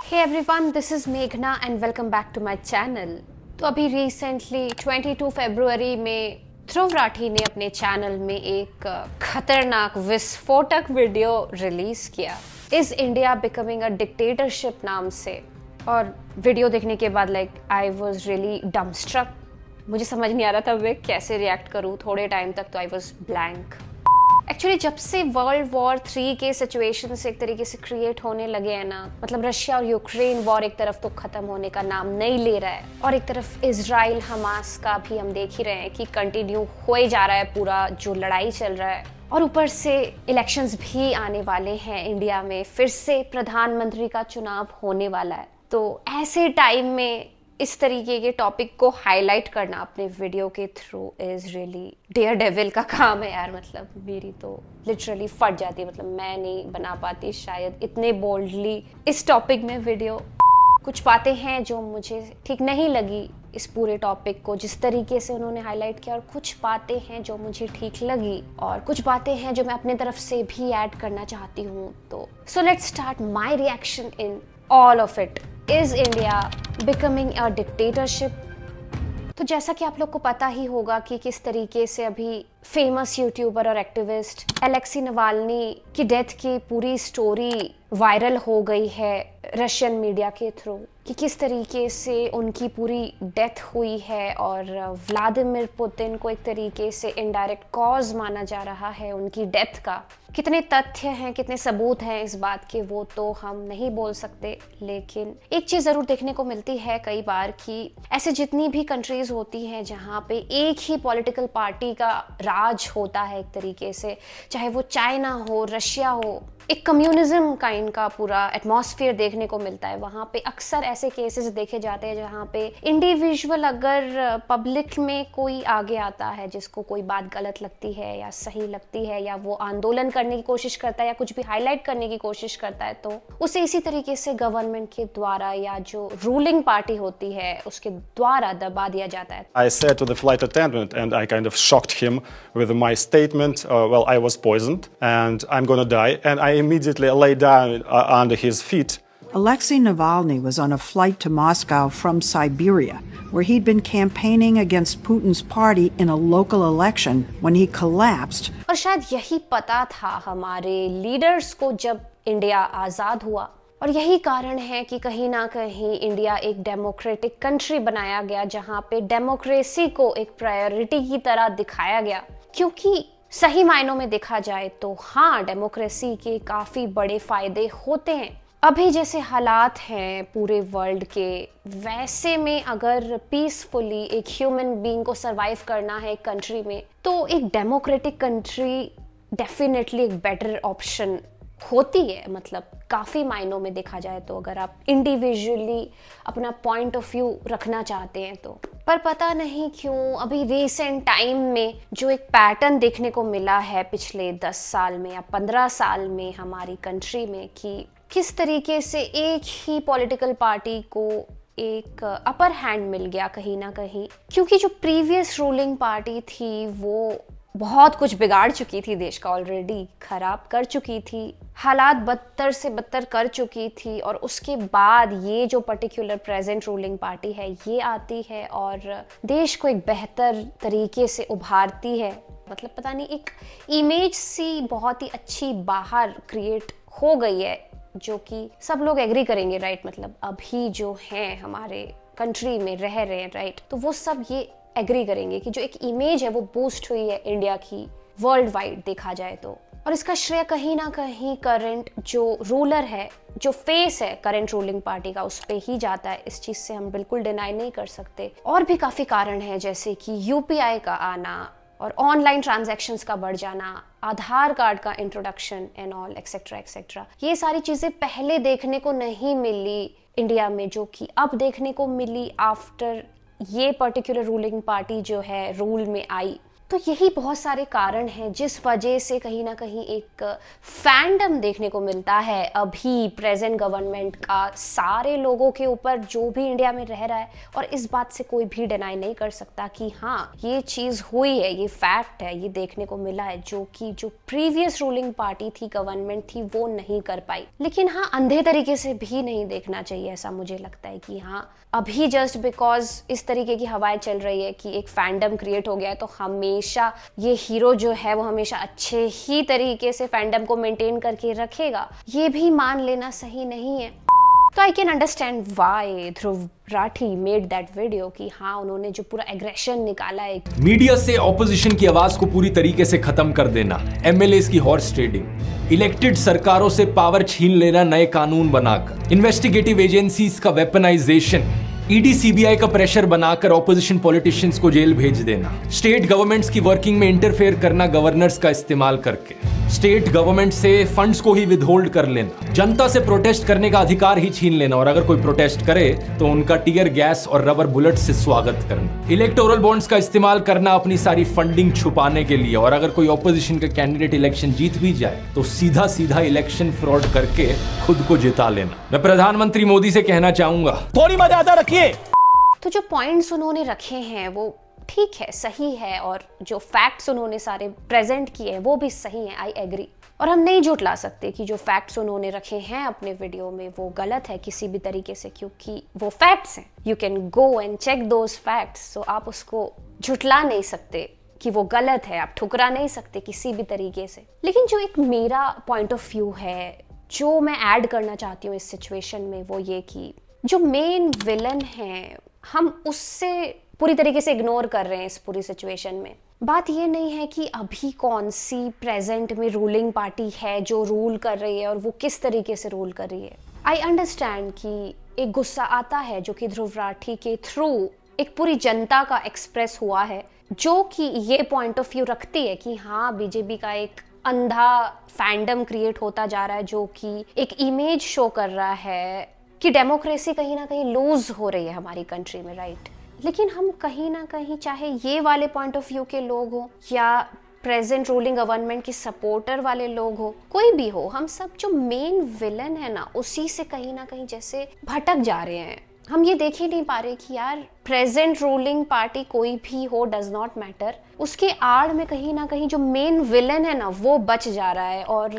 Hey everyone, this is Meghna and welcome back to my channel। तो अभी recently 22 फरवरी में ध्रुव राठी ने अपने चैनल में एक खतरनाक विस्फोटक वीडियो रिलीज किया, is India becoming a dictatorship नाम से। और वीडियो देखने के बाद आई वॉज रियली डम्बस्ट्रक। मुझे समझ नहीं आ रहा था मैं कैसे रिएक्ट करूँ। थोड़े टाइम तक तो आई वॉज ब्लैंक। एक्चुअली जब से वर्ल्ड वॉर 3 के सिचुएशन से एक तरीके से क्रिएट होने लगे हैं ना, मतलब रशिया और यूक्रेन वॉर एक तरफ तो खत्म होने का नाम नहीं ले रहा है और एक तरफ इजराइल हमास का भी हम देख ही रहे हैं कि कंटिन्यू हो ही जा रहा है पूरा जो लड़ाई चल रहा है। और ऊपर से इलेक्शंस भी आने वाले हैं इंडिया में, फिर से प्रधानमंत्री का चुनाव होने वाला है। तो ऐसे टाइम में इस तरीके के टॉपिक को हाईलाइट करना अपने वीडियो के through is really daredevil का काम है यार। मतलब मेरी तो लिटरली फट जाती है, मतलब मैं नहीं बना पाती शायद इतने बोल्डली इस टॉपिक में वीडियो। कुछ बातें हैं जो मुझे ठीक नहीं लगी इस पूरे टॉपिक को जिस तरीके से उन्होंने हाईलाइट किया, और कुछ बातें हैं जो मुझे ठीक लगी और कुछ बातें हैं जो मैं अपने तरफ से भी ऐड करना चाहती हूँ। तो so let's start my reaction in all of it. Is India becoming a dictatorship? तो जैसा कि आप लोग को पता ही होगा कि किस तरीके से अभी फेमस यूट्यूबर और एक्टिविस्ट एलेक्सी नवाल्नी की डेथ की पूरी स्टोरी वायरल हो गई है रशियन मीडिया के थ्रू, कि किस तरीके से उनकी पूरी डेथ हुई है और व्लादिमीर पुतिन को एक तरीके से इनडायरेक्ट कॉज माना जा रहा है उनकी डेथ का। कितने तथ्य हैं, कितने सबूत हैं इस बात के, वो तो हम नहीं बोल सकते, लेकिन एक चीज़ ज़रूर देखने को मिलती है कई बार कि ऐसे जितनी भी कंट्रीज़ होती हैं जहाँ पे एक ही पॉलिटिकल पार्टी का राज होता है एक तरीके से, चाहे वो चाइना हो, रशिया हो, एक कम्युनिज्म काइंड का पूरा एटमॉस्फेयर देखने को मिलता है। वहाँ पे अक्सर ऐसे केसेस देखे जाते हैं जहाँ पे इंडिविजुअल अगर पब्लिक में कोई आगे आता है जिसको कोई बात गलत लगती है या सही लगती है, या वो आंदोलन करने की कोशिश करता है या कुछ भी हाईलाइट करने की कोशिश करता है, तो उसे इसी तरीके से गवर्नमेंट के द्वारा या जो रूलिंग पार्टी होती है उसके द्वारा दबा दिया जाता है। I said to the flight attendant and I kind of shocked him with my statement, well, I was poisoned and I'm gonna die, and I immediately lay down under his feet. Alexei Navalny was on a flight to Moscow from Siberia, where he'd been campaigning against Putin's party in a local election when he collapsed. और शायद यही पता था हमारे leaders को जब India आज़ाद हुआ, और यही कारण है कि कहीं ना कहीं इंडिया एक डेमोक्रेटिक कंट्री बनाया गया जहाँ पे डेमोक्रेसी को एक प्रायोरिटी की तरह दिखाया गया। क्योंकि सही मायनों में देखा जाए तो हाँ, डेमोक्रेसी के काफ़ी बड़े फायदे होते हैं। अभी जैसे हालात हैं पूरे वर्ल्ड के, वैसे में अगर पीसफुली एक ह्यूमन बीइंग को सरवाइव करना है एक कंट्री में, तो एक डेमोक्रेटिक कंट्री डेफिनेटली एक बेटर ऑप्शन होती है। मतलब काफ़ी मायनों में देखा जाए तो, अगर आप इंडिविजुअली अपना पॉइंट ऑफ व्यू रखना चाहते हैं तो। पर पता नहीं क्यों अभी रिसेंट टाइम में जो एक पैटर्न देखने को मिला है पिछले 10 साल में या 15 साल में हमारी कंट्री में, कि किस तरीके से एक ही पॉलिटिकल पार्टी को एक अपर हैंड मिल गया कहीं ना कहीं। क्योंकि जो प्रीवियस रूलिंग पार्टी थी वो बहुत कुछ बिगाड़ चुकी थी, देश का ऑलरेडी खराब कर चुकी थी, हालात बदतर से बदतर कर चुकी थी, और उसके बाद ये जो पर्टिकुलर प्रेजेंट रूलिंग पार्टी है ये आती है और देश को एक बेहतर तरीके से उभारती है। मतलब पता नहीं, एक इमेज सी बहुत ही अच्छी बाहर क्रिएट हो गई है, जो कि सब लोग एग्री करेंगे, राइट। मतलब अभी जो हैं हमारे कंट्री में रह रहे हैं, राइट, तो वो सब ये एग्री करेंगे कि जो एक इमेज है वो बूस्ट हुई है इंडिया की वर्ल्ड वाइड देखा जाए तो। और इसका श्रेय कहीं ना कहीं करंट जो रूलर है, जो फेस है करंट रूलिंग पार्टी का, उस पे ही जाता है। इस चीज से हम बिल्कुल डिनाई नहीं कर सकते। और भी काफी कारण है, जैसे कि यूपीआई का आना और ऑनलाइन ट्रांजैक्शंस का बढ़ जाना, आधार कार्ड का introduction and all etcetera etcetera. ये सारी चीजें पहले देखने को नहीं मिली इंडिया में, जो कि अब देखने को मिली आफ्टर ये पर्टिकुलर रूलिंग पार्टी जो है रूल में आई। तो यही बहुत सारे कारण हैं जिस वजह से कहीं ना कहीं एक फैंडम देखने को मिलता है अभी प्रेजेंट गवर्नमेंट का सारे लोगों के ऊपर जो भी इंडिया में रह रहा है। और इस बात से कोई भी डिनाई नहीं कर सकता कि हाँ ये चीज़ हुई है, ये फैक्ट है, ये देखने को मिला है जो कि जो प्रीवियस रूलिंग पार्टी थी, गवर्नमेंट थी, वो नहीं कर पाई। लेकिन हाँ अंधे तरीके से भी नहीं देखना चाहिए, ऐसा मुझे लगता है कि हाँ अभी जस्ट बिकॉज इस तरीके की हवाएं चल रही है कि एक फैंडम क्रिएट हो गया है, तो हमेशा ये हीरो जो है वो हमेशा अच्छे ही तरीके से फैंडम को मेंटेन करके रखेगा, ये भी मान लेना सही नहीं है। तो I can understand why Dhruv Rathee made that video कि हाँ उन्होंने जो पूरा एग्रेशन निकाला है। मीडिया से ऑपोजिशन की आवाज को पूरी तरीके से खत्म कर देना, एमएलएस की हॉर्स ट्रेडिंग, इलेक्टेड सरकारों से पावर छीन लेना नए कानून बनाकर, इन्वेस्टिगेटिव एजेंसीज का वेपनाइजेशन, ईडी सीबीआई का प्रेशर बनाकर ऑपोजिशन पॉलिटिशियंस को जेल भेज देना, स्टेट गवर्नमेंट्स की वर्किंग में इंटरफेयर करना गवर्नर्स का इस्तेमाल करके, स्टेट गवर्नमेंट से फंड्स को ही विदहोल्ड कर लेना, जनता से प्रोटेस्ट करने का अधिकार ही छीन लेना और अगर कोई प्रोटेस्ट करे तो उनका टीयर गैस और रबर बुलेट से स्वागत करना, इलेक्टोरल बॉन्ड्स का इस्तेमाल करना अपनी सारी फंडिंग छुपाने के लिए और अगर कोई ऑपोजिशन का कैंडिडेट इलेक्शन जीत भी जाए तो सीधा सीधा इलेक्शन फ्रॉड करके खुद को जिता लेना। मैं प्रधानमंत्री मोदी से कहना चाहूंगा थोड़ी मर्यादा रखिए। तो जो पॉइंट्स उन्होंने रखे हैं वो ठीक है, सही है, और जो फैक्ट्स उन्होंने सारे प्रेजेंट किए हैं वो भी सही हैं, आई एग्री। और हम नहीं झुटला सकते कि जो फैक्ट्स उन्होंने रखे हैं अपने वीडियो में वो गलत है किसी भी तरीके से, क्योंकि वो फैक्ट्स हैं। You can go and check those facts, so आप उसको झुटला नहीं सकते कि वो गलत है, आप ठुकरा नहीं सकते किसी भी तरीके से। लेकिन जो एक मेरा पॉइंट ऑफ व्यू है जो मैं ऐड करना चाहती हूँ इस सिचुएशन में, वो ये कि जो मेन विलन है हम उससे पूरी तरीके से इग्नोर कर रहे हैं इस पूरी सिचुएशन में। बात ये नहीं है कि अभी कौन सी प्रेजेंट में रूलिंग पार्टी है जो रूल कर रही है और वो किस तरीके से रूल कर रही है। आई अंडरस्टैंड कि एक गुस्सा आता है जो कि ध्रुव राठी के थ्रू एक पूरी जनता का एक्सप्रेस हुआ है, जो कि ये पॉइंट ऑफ व्यू रखती है कि हाँ बीजेपी का एक अंधा फैंडम क्रिएट होता जा रहा है जो कि एक इमेज शो कर रहा है कि डेमोक्रेसी कहीं ना कहीं लूज हो रही है हमारी कंट्री में, राइट। लेकिन हम कहीं ना कहीं चाहे ये वाले पॉइंट ऑफ व्यू के लोग हो या प्रेजेंट रूलिंग गवर्नमेंट की सपोर्टर वाले लोग हो, कोई भी हो, हम सब जो मेन विलन है ना उसी से कहीं ना कहीं जैसे भटक जा रहे हैं। हम ये देख ही नहीं पा रहे कि यार प्रेजेंट रूलिंग पार्टी कोई भी हो, डज नॉट मैटर, उसके आड़ में कहीं ना कहीं जो मेन विलन है ना वो बच जा रहा है। और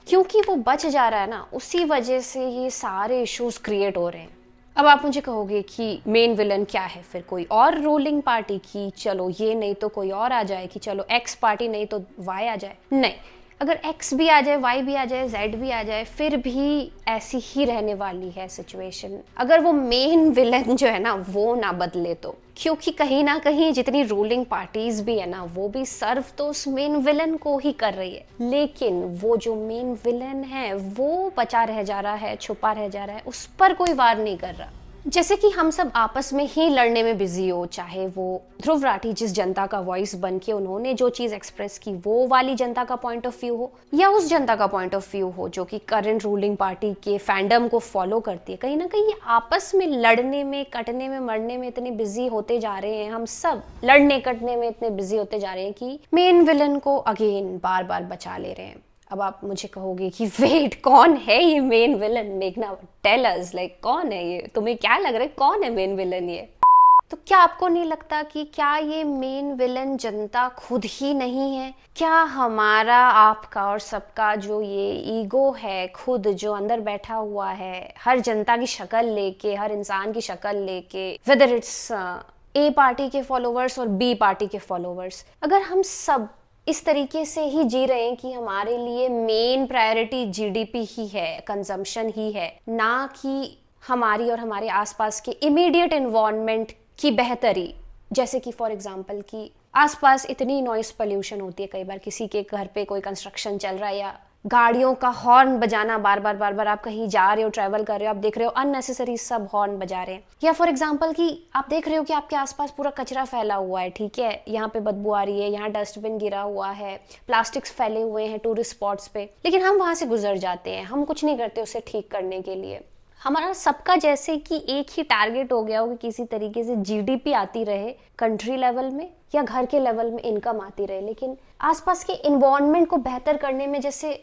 क्योंकि वो बच जा रहा है ना उसी वजह से ये सारे इश्यूज क्रिएट हो रहे हैं। अब आप मुझे कहोगे कि मेन विलन क्या है, फिर कोई और रूलिंग पार्टी की, चलो ये नहीं तो कोई और आ जाए, कि चलो एक्स पार्टी नहीं तो वाई आ जाए। नहीं, अगर एक्स भी आ जाए, वाई भी आ जाए, जेड भी आ जाए, फिर भी ऐसी ही रहने वाली है सिचुएशन अगर वो मेन विलन जो है ना वो ना बदले तो। क्योंकि कहीं ना कहीं जितनी रूलिंग पार्टीज भी है ना वो भी सर्व तो उस मेन विलन को ही कर रही है, लेकिन वो जो मेन विलन है वो बचा रह जा रहा है, छुपा रह जा रहा है, उस पर कोई वार नहीं कर रहा। जैसे कि हम सब आपस में ही लड़ने में बिजी हो, चाहे वो ध्रुव राठी जिस जनता का वॉइस बन के उन्होंने जो चीज एक्सप्रेस की वो वाली जनता का पॉइंट ऑफ व्यू हो, या उस जनता का पॉइंट ऑफ व्यू हो जो कि करंट रूलिंग पार्टी के फैंडम को फॉलो करती है। कहीं ना कहीं आपस में लड़ने में, कटने में, मरने में इतने बिजी होते जा रहे हैं, हम सब लड़ने कटने में इतने बिजी होते जा रहे हैं कि मेन विलन को अगेन बार बार बचा ले रहे हैं। अब आप मुझे कहोगे कि वेट, कौन है ये मेन विलन? मेघना, टेल अस, लाइक कौन है ये? तुम्हें क्या लग रहा है कौन है मेन विलन ये? तो क्या आपको नहीं लगता कि क्या ये मेन विलन जनता खुद ही नहीं है? क्या हमारा, आपका और सबका जो ये ईगो है खुद जो अंदर बैठा हुआ है, हर जनता की शक्ल लेके, हर इंसान की शक्ल लेके, वेदर इट्स ए पार्टी के फॉलोवर्स और बी पार्टी के फॉलोवर्स, अगर हम सब इस तरीके से ही जी रहे हैं कि हमारे लिए मेन प्रायोरिटी जीडीपी ही है, कंजम्पशन ही है, ना कि हमारी और हमारे आसपास के इमीडिएट एनवायरनमेंट की बेहतरी। जैसे कि फॉर एग्जांपल कि आसपास इतनी नॉइस पोल्यूशन होती है, कई बार किसी के घर पे कोई कंस्ट्रक्शन चल रहा है या गाड़ियों का हॉर्न बजाना बार बार आप कहीं जा रहे हो, ट्रैवल कर रहे हो, आप देख रहे हो अननेसेसरी सब हॉर्न बजा रहे हैं। या फॉर एग्जांपल कि आप देख रहे हो कि आपके आसपास पूरा कचरा फैला हुआ है, ठीक है, यहाँ पे बदबू आ रही है, यहाँ डस्टबिन गिरा हुआ है, प्लास्टिक्स फैले हुए हैं टूरिस्ट स्पॉट्स पे, लेकिन हम वहां से गुजर जाते हैं, हम कुछ नहीं करते उसे ठीक करने के लिए। हमारा सबका जैसे कि एक ही टारगेट हो गया हो कि किसी तरीके से जीडीपी आती रहे कंट्री लेवल में या घर के लेवल में इनकम आती रहे, लेकिन आसपास के इन्वायरमेंट को बेहतर करने में जैसे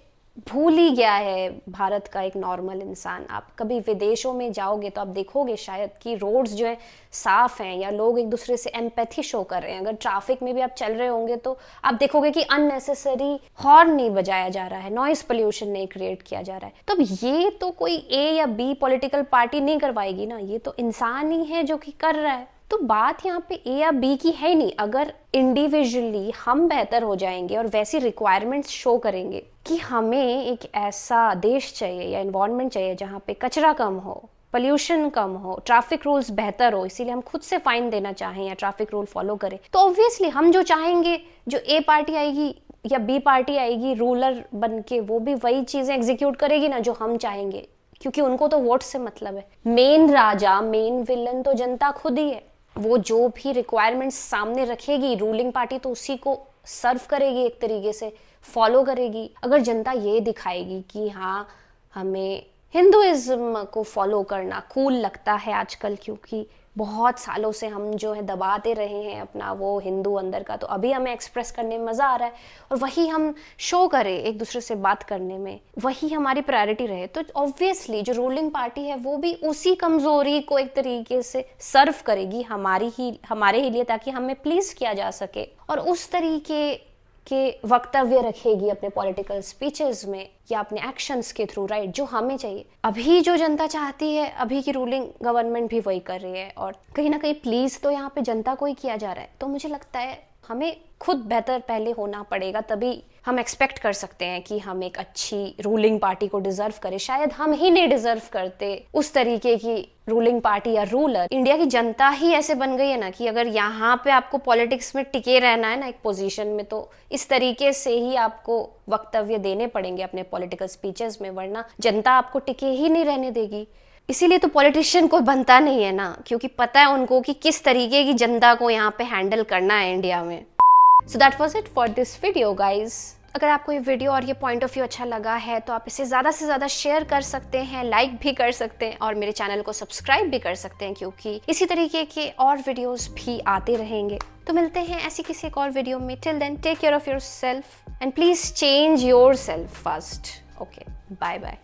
भूल ही गया है भारत का एक नॉर्मल इंसान। आप कभी विदेशों में जाओगे तो आप देखोगे शायद कि रोड्स जो है साफ हैं या लोग एक दूसरे से एम्पैथी शो कर रहे हैं। अगर ट्रैफिक में भी आप चल रहे होंगे तो आप देखोगे कि अननेसेसरी हॉर्न नहीं बजाया जा रहा है, नॉइस पोल्यूशन नहीं क्रिएट किया जा रहा है। तो अब ये तो कोई ए या बी पॉलिटिकल पार्टी नहीं करवाएगी ना, ये तो इंसान ही है जो कि कर रहा है। तो बात यहाँ पे ए या बी की है नहीं। अगर इंडिविजुअली हम बेहतर हो जाएंगे और वैसी रिक्वायरमेंट्स शो करेंगे कि हमें एक ऐसा देश चाहिए या एनवायरनमेंट चाहिए जहाँ पे कचरा कम हो, पोल्यूशन कम हो, ट्रैफिक रूल्स बेहतर हो, इसीलिए हम खुद से फाइन देना चाहें या ट्रैफिक रूल फॉलो करें, तो ऑब्वियसली हम जो चाहेंगे, जो ए पार्टी आएगी या बी पार्टी आएगी रूलर बन के, वो भी वही चीजें एग्जीक्यूट करेगी ना जो हम चाहेंगे, क्योंकि उनको तो वोट से मतलब है। मेन राजा, मेन विलन तो जनता खुद ही है। वो जो भी रिक्वायरमेंट्स सामने रखेगी रूलिंग पार्टी तो उसी को सर्व करेगी, एक तरीके से फॉलो करेगी। अगर जनता ये दिखाएगी कि हाँ हमें हिंदुइज्म को फॉलो करना कूल लगता है आजकल, क्योंकि बहुत सालों से हम जो है दबाते रहे हैं अपना वो हिंदू अंदर का, तो अभी हमें एक्सप्रेस करने में मज़ा आ रहा है और वही हम शो करें एक दूसरे से बात करने में, वही हमारी प्रायोरिटी रहे, तो ऑब्वियसली जो रूलिंग पार्टी है वो भी उसी कमज़ोरी को एक तरीके से सर्व करेगी हमारे ही लिए, ताकि हमें प्लीज़ किया जा सके, और उस तरीके के वक्तव्य रखेगी अपने पॉलिटिकल स्पीचेस में या अपने एक्शंस के थ्रू, राइट, जो हमें चाहिए। अभी जो जनता चाहती है, अभी की रूलिंग गवर्नमेंट भी वही कर रही है और कहीं ना कहीं प्लीज तो यहाँ पे जनता को ही किया जा रहा है। तो मुझे लगता है हमें खुद बेहतर पहले होना पड़ेगा, तभी हम एक्सपेक्ट कर सकते हैं कि हम एक अच्छी रूलिंग पार्टी को डिजर्व करें। शायद हम ही नहीं डिजर्व करते उस तरीके की रूलिंग पार्टी या रूलर। इंडिया की जनता ही ऐसे बन गई है ना कि अगर यहाँ पे आपको पॉलिटिक्स में टिके रहना है ना एक पोजीशन में, तो इस तरीके से ही आपको वक्तव्य देने पड़ेंगे अपने पॉलिटिकल स्पीचेस में, वरना जनता आपको टिके ही नहीं रहने देगी। इसीलिए तो पॉलिटिशियन कोई बनता नहीं है ना, क्योंकि पता है उनको कि किस तरीके की जनता को यहाँ पे हैंडल करना है इंडिया में। So that was it for this video guys. अगर आपको ये वीडियो और ये पॉइंट ऑफ व्यू अच्छा लगा है तो आप इसे ज़्यादा से ज़्यादा शेयर कर सकते हैं, लाइक भी कर सकते हैं और मेरे चैनल को सब्सक्राइब भी कर सकते हैं, क्योंकि इसी तरीके के और वीडियोस भी आते रहेंगे। तो मिलते हैं ऐसी किसी एक और वीडियो में। Till then take care of yourself and please change yourself first. Okay, bye bye.